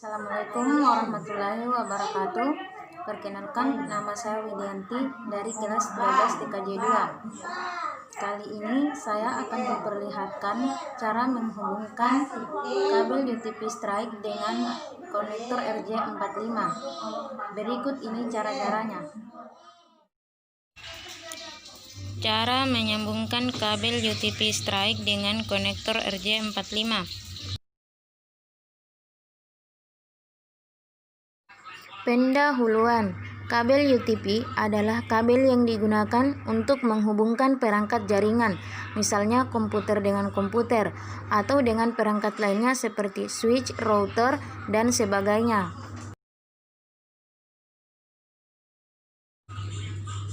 Assalamualaikum warahmatullahi wabarakatuh. Perkenalkan, nama saya Widianti dari kelas 12 TKJ 2. Kali ini saya akan memperlihatkan cara menghubungkan kabel UTP strike dengan konektor RJ45. Berikut ini cara-caranya. Cara menyambungkan kabel UTP strike dengan konektor RJ45. Pendahuluan. Kabel UTP adalah kabel yang digunakan untuk menghubungkan perangkat jaringan, misalnya komputer dengan komputer, atau dengan perangkat lainnya seperti switch, router, dan sebagainya.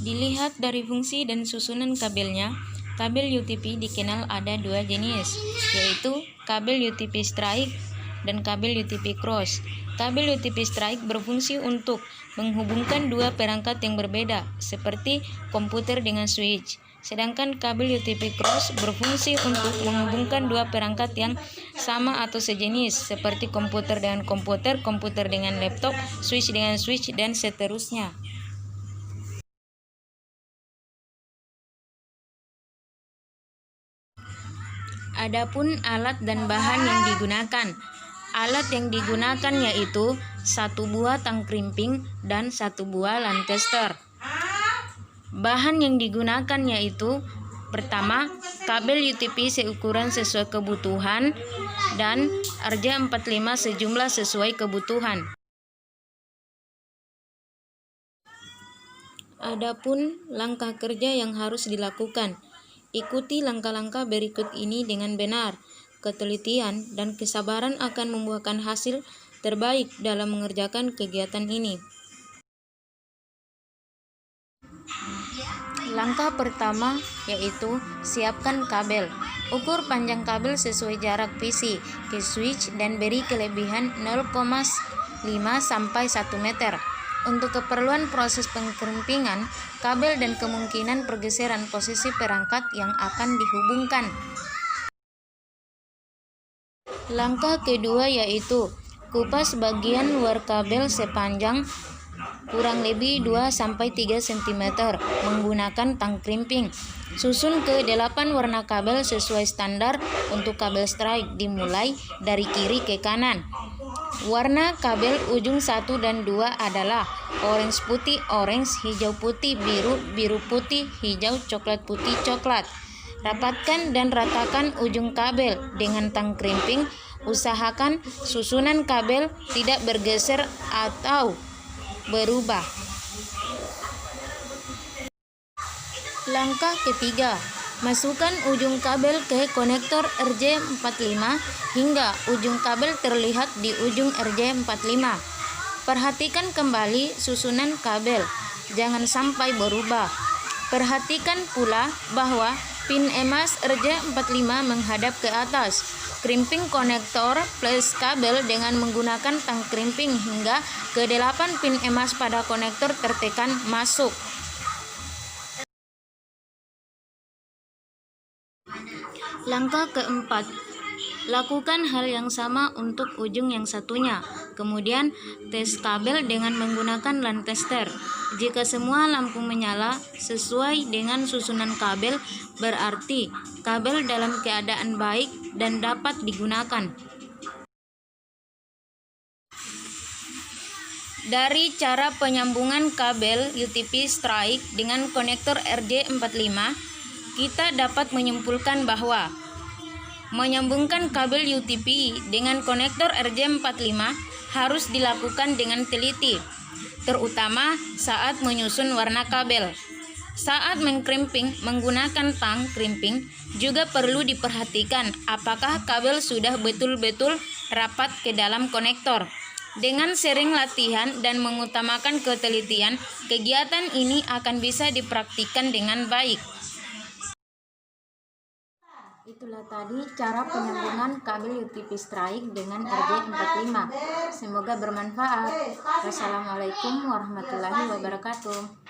Dilihat dari fungsi dan susunan kabelnya, kabel UTP dikenal ada dua jenis, yaitu kabel UTP strike dan kabel UTP cross. Kabel UTP strike berfungsi untuk menghubungkan dua perangkat yang berbeda, seperti komputer dengan switch. Sedangkan kabel UTP cross berfungsi untuk menghubungkan dua perangkat yang sama atau sejenis, seperti komputer dengan komputer, komputer dengan laptop, switch dengan switch, dan seterusnya. Adapun alat dan bahan yang digunakan. Alat yang digunakan yaitu satu buah tang krimping dan satu buah Lancaster. Bahan yang digunakan yaitu pertama, kabel UTP seukuran sesuai kebutuhan dan RJ45 sejumlah sesuai kebutuhan. Adapun langkah kerja yang harus dilakukan. Ikuti langkah-langkah berikut ini dengan benar. Ketelitian dan kesabaran akan membuahkan hasil terbaik dalam mengerjakan kegiatan ini. Langkah pertama yaitu siapkan kabel. Ukur panjang kabel sesuai jarak PC ke switch dan beri kelebihan 0,5 sampai 1 meter. Untuk keperluan proses pengkerimpingan kabel dan kemungkinan pergeseran posisi perangkat yang akan dihubungkan. Langkah kedua yaitu kupas bagian luar kabel sepanjang kurang lebih 2-3 cm menggunakan tang krimping. Susun ke 8 warna kabel sesuai standar untuk kabel strike, dimulai dari kiri ke kanan. Warna kabel ujung 1 dan 2 adalah orange putih, orange, hijau putih, biru, biru putih, hijau, coklat putih, coklat. Rapatkan dan ratakan ujung kabel dengan tang krimping. Usahakan susunan kabel tidak bergeser atau berubah. Langkah ketiga, masukkan ujung kabel ke konektor RJ45 hingga ujung kabel terlihat di ujung RJ45. Perhatikan kembali susunan kabel, jangan sampai berubah. Perhatikan pula bahwa pin emas RJ45 menghadap ke atas. Krimping konektor plus kabel dengan menggunakan tang krimping hingga ke 8 pin emas pada konektor tertekan masuk. Langkah keempat, lakukan hal yang sama untuk ujung yang satunya. Kemudian tes kabel dengan menggunakan Lancaster. Jika semua lampu menyala sesuai dengan susunan kabel, berarti kabel dalam keadaan baik dan dapat digunakan. Dari cara penyambungan kabel UTP strike dengan konektor RJ45, kita dapat menyimpulkan bahwa menyambungkan kabel UTP dengan konektor RJ45 harus dilakukan dengan teliti, terutama saat menyusun warna kabel. Saat mengkrimping menggunakan tang krimping, juga perlu diperhatikan apakah kabel sudah betul-betul rapat ke dalam konektor. Dengan sering latihan dan mengutamakan ketelitian, kegiatan ini akan bisa dipraktikkan dengan baik. Itulah tadi cara penyambungan kabel UTP strike dengan RJ45. Semoga bermanfaat. Wassalamualaikum warahmatullahi wabarakatuh.